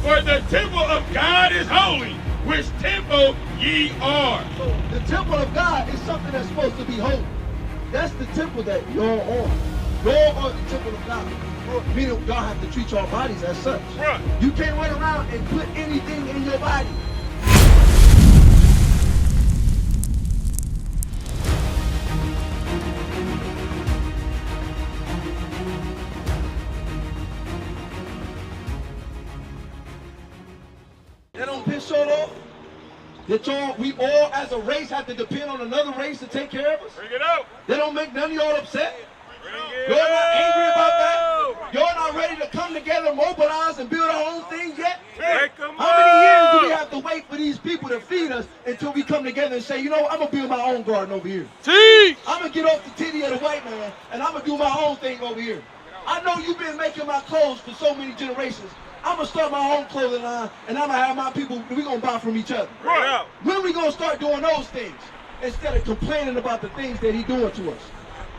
For the temple of God is holy, which temple ye are. So the temple of God is something that's supposed to be holy. That's the temple that y'all are. Y'all are the temple of God. Meaning y'all have to treat your bodies as such. Right. You can't run around and put anything in your body. That don't piss y'all off? That we all as a race have to depend on another race to take care of us? Bring it out. That don't make none of y'all upset? Bring Y'all not angry about that? Y'all not ready to come together, mobilize, and build our own thing yet? How many years do we have to wait for these people to feed us until we come together and say, you know what, I'm going to build my own garden over here. Teach! I'm going to get off the titty of the white man, and I'm going to do my own thing over here. I know you've been making my clothes for so many generations. I'm going to start my own clothing line, and I'm going to have my people, we're going to buy from each other. Right. When are we going to start doing those things instead of complaining about the things that he's doing to us?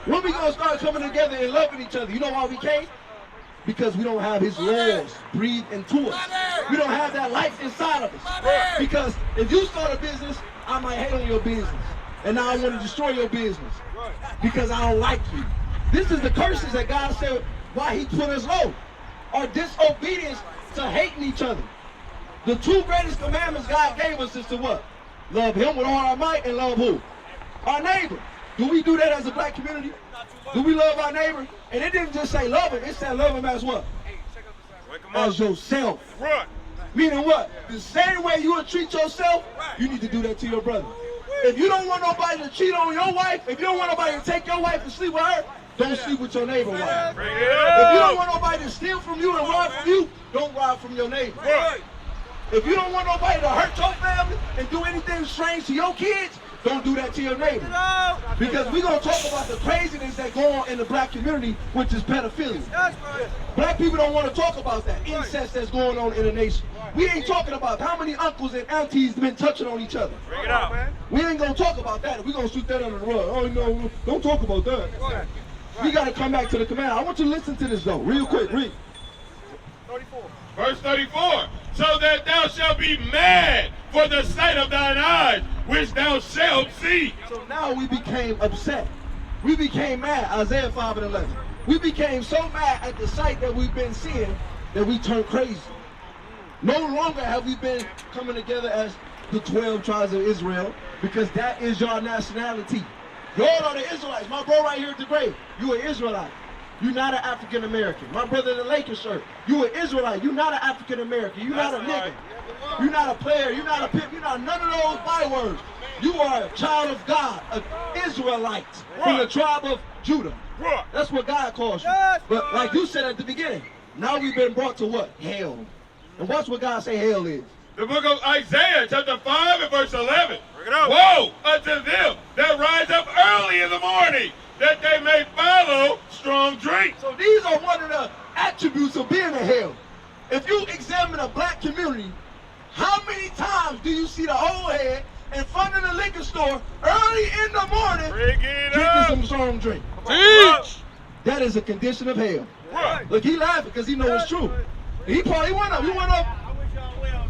When are we going to start coming together and loving each other? You know why we can't? Because we don't have his laws breathed into us. We don't have that life inside of us. Because if you start a business, I might hate on your business. And now I want to destroy your business because I don't like you. This is the curses that God said why he put us low. Our disobedience to hating each other. The two greatest commandments God gave us is to what? Love him with all our might and love who? Our neighbor. Do we do that as a black community? Do we love our neighbor? And it didn't just say love him, it said love him as what? As yourself. Right. Meaning what? The same way you would treat yourself, you need to do that to your brother. If you don't want nobody to cheat on your wife, if you don't want nobody to take your wife and sleep with her, don't sleep with your neighbor's wife. If you don't want nobody to steal from you and rob from you, don't rob from your neighbor. Right. If you don't want nobody to hurt your family and do anything strange to your kids, don't do that to your neighbor. Because we're going to talk about the craziness that go on in the black community, which is pedophilia. Black people don't want to talk about that incest that's going on in the nation. We ain't talking about how many uncles and aunties have been touching on each other. Bring it out, man. We ain't going to talk about that. We're going to shoot that under the rug. Oh, no, don't talk about that. We got to come back to the command. I want you to listen to this, though, real quick. Read. 34. Verse 34. So that thou shalt be mad for the sight of thine eyes, which thou shalt see. So now we became upset. We became mad, Isaiah 5 and 11. We became so mad at the sight that we've been seeing that we turned crazy. No longer have we been coming together as the 12 tribes of Israel, because that is your nationality. Y'all are the Israelites. My bro right here at the grave, you an Israelite. You're not an African American. My brother in the Lakers shirt, you an Israelite. You're not an African American. You're not a nigga. You're not a player. You're not a pimp. You're not none of those bywords. You are a child of God, an Israelite from the tribe of Judah. That's what God calls you. But like you said at the beginning, now we've been brought to what? Hell. And watch what God say hell is. The book of Isaiah, chapter 5 and verse 11. Woe unto them that rise up early in the morning, that they may follow strong drink. So these are one of the attributes of being in hell. If you examine a black community, how many times do you see the old head in front of the liquor store early in the morning drinking some strong drink? Teach! That is a condition of hell. Right. Look, he laughing because he knows it's true. He went up. He went up.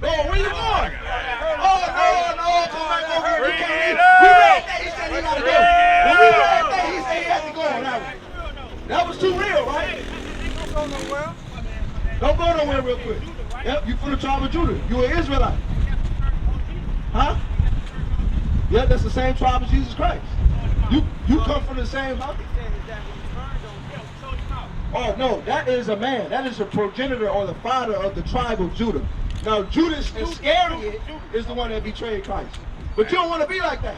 Oh, where you going? Oh, no, come back over here. We read that. He said he got to go. When we read that, he said he had to go on that one. That was too real, right? Don't go nowhere real quick. Yep, you from the tribe of Judah. You an Israelite. Huh? Yeah, that's the same tribe as Jesus Christ. You come from the same house. Oh, no, that is a man. That is a progenitor or the father of the tribe of Judah. Now, Judas Iscariot is the one that betrayed Christ. But you don't want to be like that.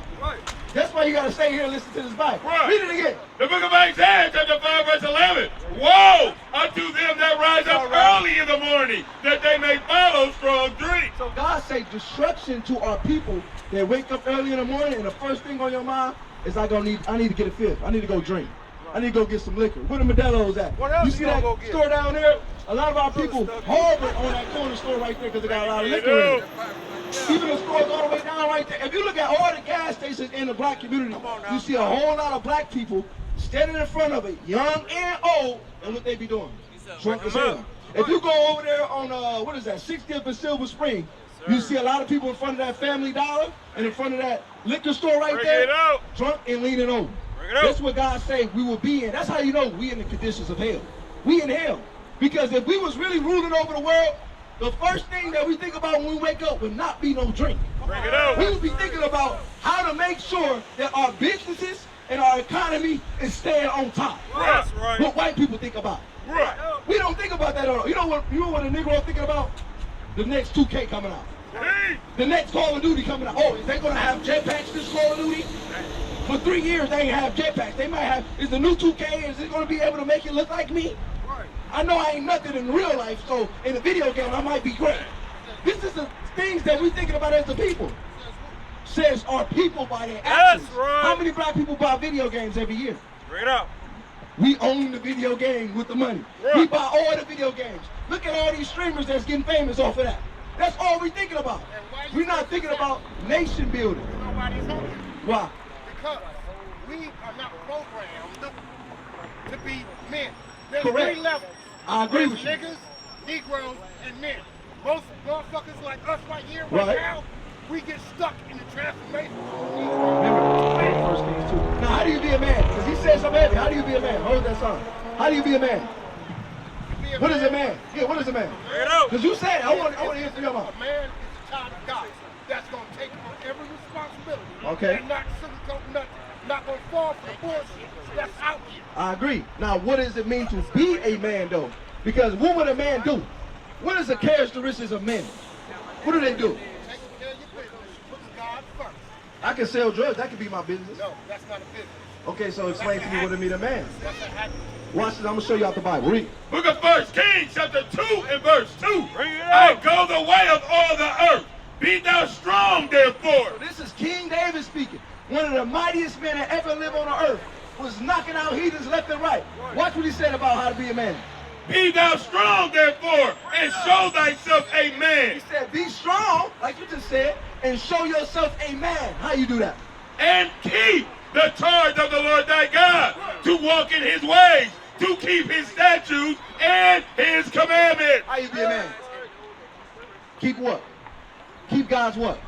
That's why you got to stay here and listen to this Bible. Read it again. The book of Isaiah, chapter 5, verse 11. Woe unto them that rise up early in the morning, that they may follow strong drink. So God say destruction to our people that wake up early in the morning and the first thing on your mind is I need to get a fifth. I need to go drink. I need to go get some liquor. Where the Modelo's at? You see that store down there? A lot of our people harbor on that corner store right there because they got a lot of liquor in it. Even the stores all the way down right there. If you look at all the gas stations in the black community, you see a whole lot of black people standing in front of it, young and old, and what they be doing? Drunk as hell. If you go over there on, what is that, 60th and Silver Spring, you see a lot of people in front of that Family Dollar and in front of that liquor store right there, drunk and leaning over. That's what God say we will be in. That's how you know we in the conditions of hell. We in hell. Because if we was really ruling over the world, the first thing that we think about when we wake up would not be no drink. We would be thinking about how to make sure that our businesses and our economy is staying on top. That's right. What white people think about. Right. We don't think about that at all. You know what a Negro thinking about? The next 2K coming out. Hey. The next Call of Duty coming out. Oh, is they gonna have jetpacks this Call of Duty? For 3 years they ain't have jetpacks. They might have, is the new 2K, is it gonna be able to make it look like me? I know I ain't nothing in real life, so in the video game I might be great. This is the things that we thinking about as the people. Says our people by their actions. That's right. How many black people buy video games every year? Bring it up. We own the video game with the money. Right. We buy all the video games. Look at all these streamers that's getting famous off of that. That's all we thinking about. We're not thinking about nation building. You know why this happens? Why? Because we are not programmed to be men. There's Correct. 3 levels. I agree There's with you. niggas, Negroes, and men. Most motherfuckers like us right here, Right. now, we get stuck in the transformation. Remember, first things too. Now, how do you be a man? Because he said something heavy. How do you be a man? Hold that song. How do you be a man? What is a man? Yeah, what is a man? Bring it up. Because you said it. I want to hear from your mouth. A man is a child of God that's going to take on every responsibility. Okay. And not sugarcoat nothing. Not going to fall for the bullshit that's out here. I agree. Now, what does it mean to be a man, though? Because what would a man do? What is the characteristics of men? What do they do? Take care of your business. Put God first. I can sell drugs. That could be my business. No, that's not a business. Okay, so explain to me what it mean a man. That's an act. Watch this. I'm going to show you out the Bible. Read. Book of 1 Kings, chapter 2 and verse 2. Bring it Oh. I go the way of all the earth. Be thou strong, therefore. So this is King David speaking. One of the mightiest men that ever lived on the earth was knocking out heathens left and right. Watch what he said about how to be a man. Be thou strong, therefore, and show thyself a He man, said, be strong, like you just said, and show yourself a man. How you do that? and keep the charge of the Lord thy God, to walk in his ways, to keep his statutes and his commandments. How you be a man? Keep what? Keep God's what?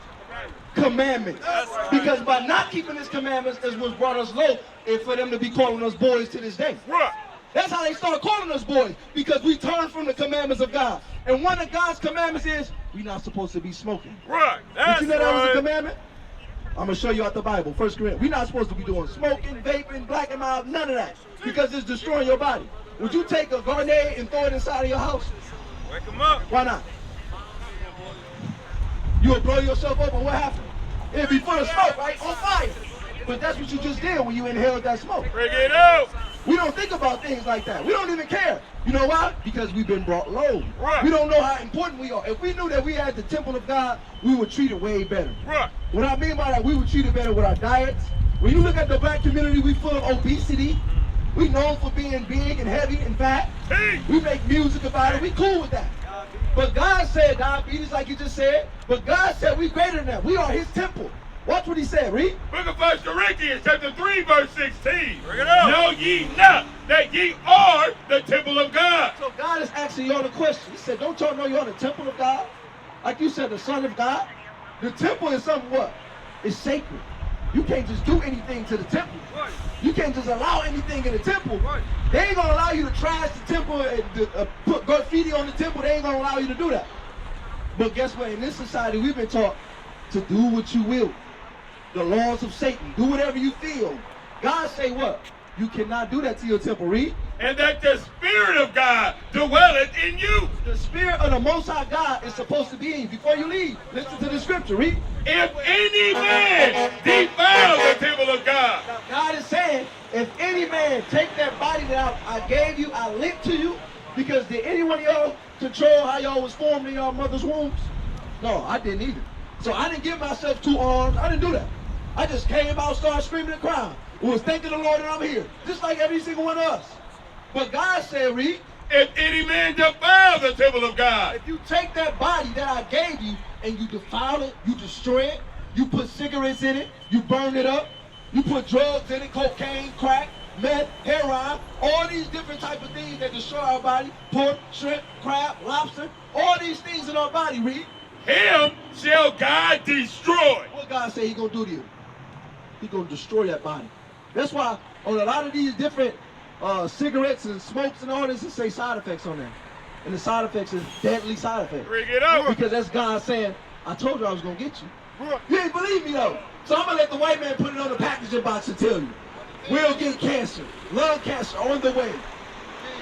Commandments. Because by not keeping his commandments is what brought us low, and for them to be calling us boys to this day. Right. That's how they start calling us boys, because we turn from the commandments of God. And one of God's commandments is we're not supposed to be smoking. Right. Did That's you know that was a right. commandment? I'm going to show you out the Bible. 1 Corinthians. We're not supposed to be doing smoking, vaping, black and mild, none of that. Because it's destroying your body. Would you take a grenade and throw it inside of your house? Wake him up. Why not? You would blow yourself up, or what happened? It'd be full of smoke, right? On fire. But that's what you just did when you inhaled that smoke. Bring it out. We don't think about things like that. We don't even care. You know why? Because we've been brought low. Right. We don't know how important we are. If we knew that we had the temple of God, we would treat it way better. Right. What I mean by that, we would treat it better with our diets. When you look at the black community, we full of obesity. We known for being big and heavy and fat. Hey. We make music about it. We cool with that. But God said diabetes, like you just said. But God said we greater than that. We are his temple. Watch what he said, read. Book of 1 Corinthians, chapter 3, verse 16. Bring it up. Know ye not that ye are the temple of God? So God is asking y'all the question. He said, don't y'all know you're the temple of God? Like you said, the Son of God. The temple is something what? It's sacred. You can't just do anything to the temple. Right. You can't just allow anything in the temple. Right. They ain't gonna allow you to trash the temple and put graffiti on the temple. They ain't gonna allow you to do that. But guess what? In this society, we've been taught to do what you will. The laws of Satan. Do whatever you feel. God say what? You cannot do that to your temple. Read. And that the Spirit of God dwelleth in you. The Spirit of the Most High God is supposed to be in you. Before you leave, listen to the scripture. Read. If any man defile the temple of God, Now, God is saying, if any man take that body that I gave you, I linked to you, because did any one of y'all control how y'all was formed in y'all mother's wombs? No, I didn't either. So I didn't give myself 2 arms. I didn't do that. I just came out, started screaming and crying. Was thanking the Lord that I'm here, just like every single one of us. But God said, read, if any man defile the temple of God, if you take that body that I gave you and you defile it, you destroy it, you put cigarettes in it, you burn it up, you put drugs in it, cocaine, crack, meth, heroin, all these different type of things that destroy our body. Pork, shrimp, crab, lobster, all these things in our body, read. Him shall God destroy. What God say he gonna do to you? He gonna destroy that body. That's why on a lot of these different cigarettes and smokes and all this, it say side effects on there. And the side effects is deadly side effects. Bring it up. Because that's God saying, I told you I was gonna get you. You ain't believe me though. So I'm gonna let the white man put it on the packaging box and tell you. We'll get cancer, lung cancer on the way.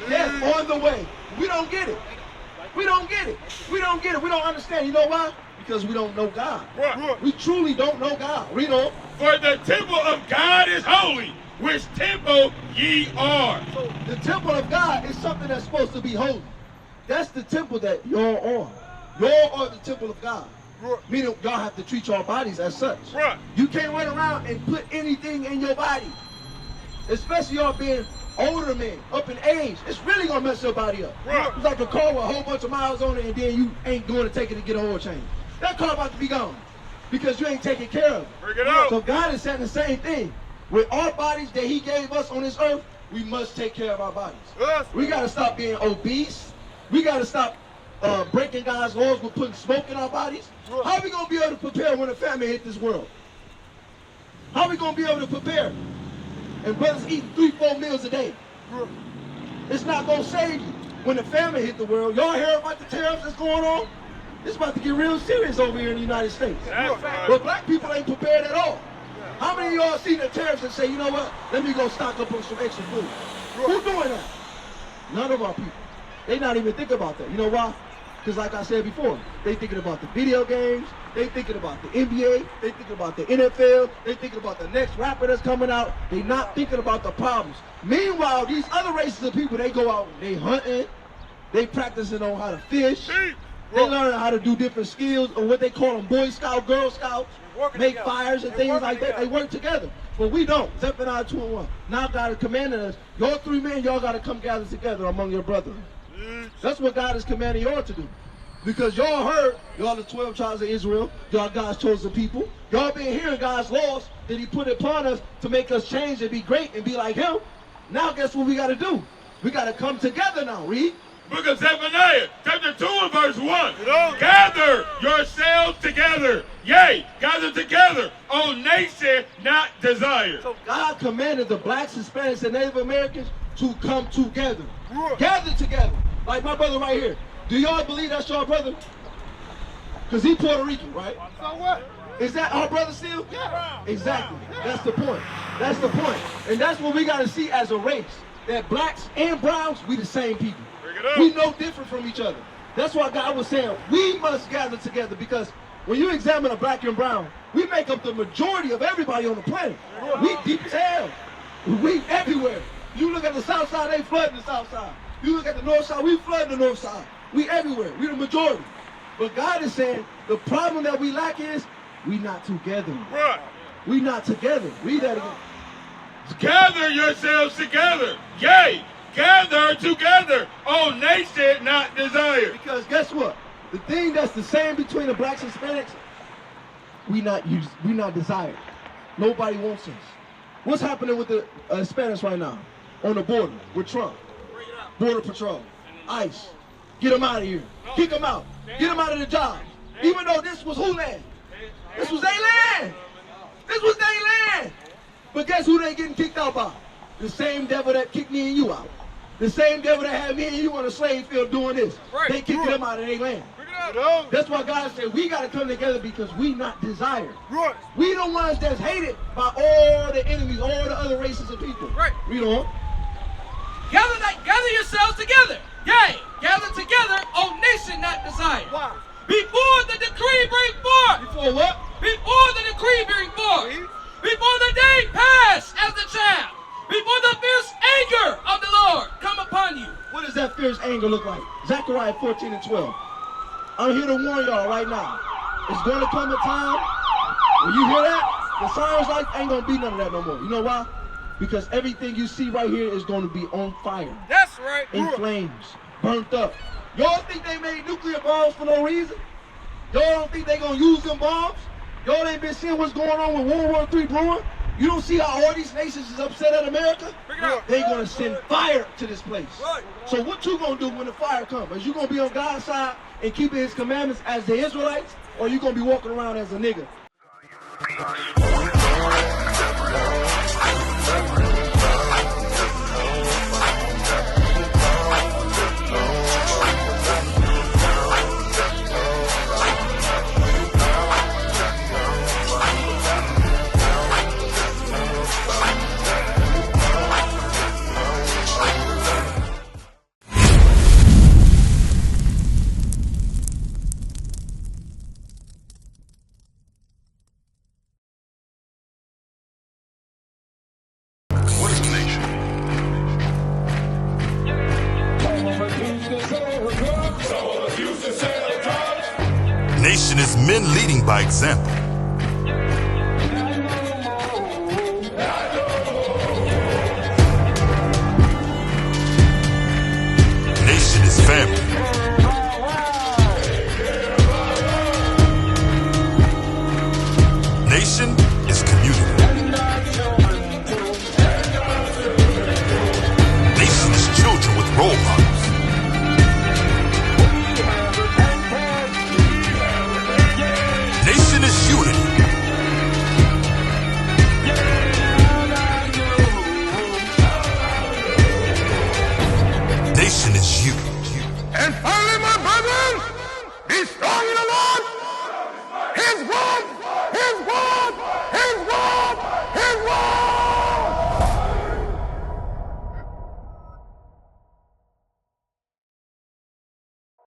Yes, on the way. We don't get it. We don't get it. We don't get it. We don't understand. You know why? Because we don't know God. Right. We truly don't know God. Read on. For the temple of God is holy, which temple ye are. So the temple of God is something that's supposed to be holy. That's the temple that y'all are. Y'all are the temple of God. Meaning y'all have to treat your bodies as such. Right. You can't run around and put anything in your body. Especially y'all being older men, up in age. It's really gonna mess your body up. Right. It's like a car with a whole bunch of miles on it and then you ain't going to take it to get an oil change. That car about to be gone because you ain't taking care of it. Bring it out. So God is saying the same thing. With our bodies that he gave us on this earth, we must take care of our bodies. Yes. We gotta stop being obese. We gotta stop breaking God's laws with putting smoke in our bodies. How are we gonna be able to prepare when a famine hit this world? How are we gonna be able to prepare? And brothers eating 3-4 meals a day. It's not gonna save you. When the famine hit the world, y'all hear about the tariffs that's going on? It's about to get real serious over here in the United States. But black people ain't prepared at all. How many of y'all seen the tariffs and say, you know what, let me go stock up on some extra food? Who's doing that? None of our people. They not even thinking about that. You know why? Because like I said before, they thinking about the video games, they thinking about the NBA, they thinking about the NFL, they thinking about the next rapper that's coming out. They not thinking about the problems. Meanwhile, these other races of people, they go out, they hunting, they practicing on how to fish, they learning how to do different skills, or what they call them Boy Scout, Girl Scouts, make fires and things like that. They work together. But we don't. Zephaniah 2:1. Now God is commanding us, y'all 3 men, y'all got to come gather together among your brethren. That's what God is commanding y'all to do. Because y'all heard, y'all the 12 tribes of Israel, y'all God's chosen people. Y'all been hearing God's laws that he put upon us to make us change and be great and be like him. Now guess what we got to do? We got to come together now, read. Book of Zephaniah, chapter 2 and verse 1. Gather yourselves together. Yea, gather together, O nation not desired. So God commanded the blacks, Hispanics, and Native Americans to come together. Gather together. Like my brother right here. Do y'all believe that's your brother? Because he Puerto Rican, right? So what? Is that our brother still? Yeah. Exactly. That's the point. That's the point. And that's what we got to see as a race. That blacks and browns, we the same people. We no different from each other. That's why God was saying we must gather together, because when you examine a black and brown, we make up the majority of everybody on the planet. We deep as hell. We everywhere. You look at the south side, they flooding the south side. You look at the north side, we flooding the north side. We everywhere. We the majority. But God is saying the problem that we lack is we not together. Right. We not together. Read that again. Gather yourselves together. Yea, gather together, O nation not desired. Because guess what? The thing that's the same between the blacks and Hispanics, we not desired. Nobody wants us. What's happening with the Hispanics right now on the border with Trump? Border Patrol, ICE. Get them out of here. Kick them out. Get them out of the job. Even though this was who land? This was their land. This was their land. But guess who they getting kicked out by? The same devil that kicked me and you out. The same devil that had me and you on a slave field doing this. Right. They kicked them out of their land. That's why God said we got to come together, because we not desired. Right. We the ones that's hated by all the enemies, all the other races of people. Right. Read on. Gather yourselves together. Yea, gather together, O nation not desired. Why? Before the decree bring forth. Before what? Before the decree bring forth. Before the day pass as the child. Before the fierce anger of the Lord come upon you. What does that fierce anger look like? Zechariah 14 and 12. I'm here to warn y'all right now. It's going to come a time when you hear that, the sirens life ain't going to be none of that no more. You know why? Because everything you see right here is going to be on fire. That's right. In flames, burnt up. Y'all think they made nuclear bombs for no reason? Y'all don't think they gonna use them bombs? Y'all ain't been seeing what's going on with World War III brewing? You don't see how all these nations is upset at America? They're going to send fire to this place. So what you going to do when the fire comes? Is you going to be on God's side and keeping his commandments as the Israelites? Or you going to be walking around as a nigga? Nation is men leading by example. Nation is family. Nation is community. Nation is children with role models. Nation is unity. Nation is you. And finally, my brethren, be strong in the Lord. His word, his word.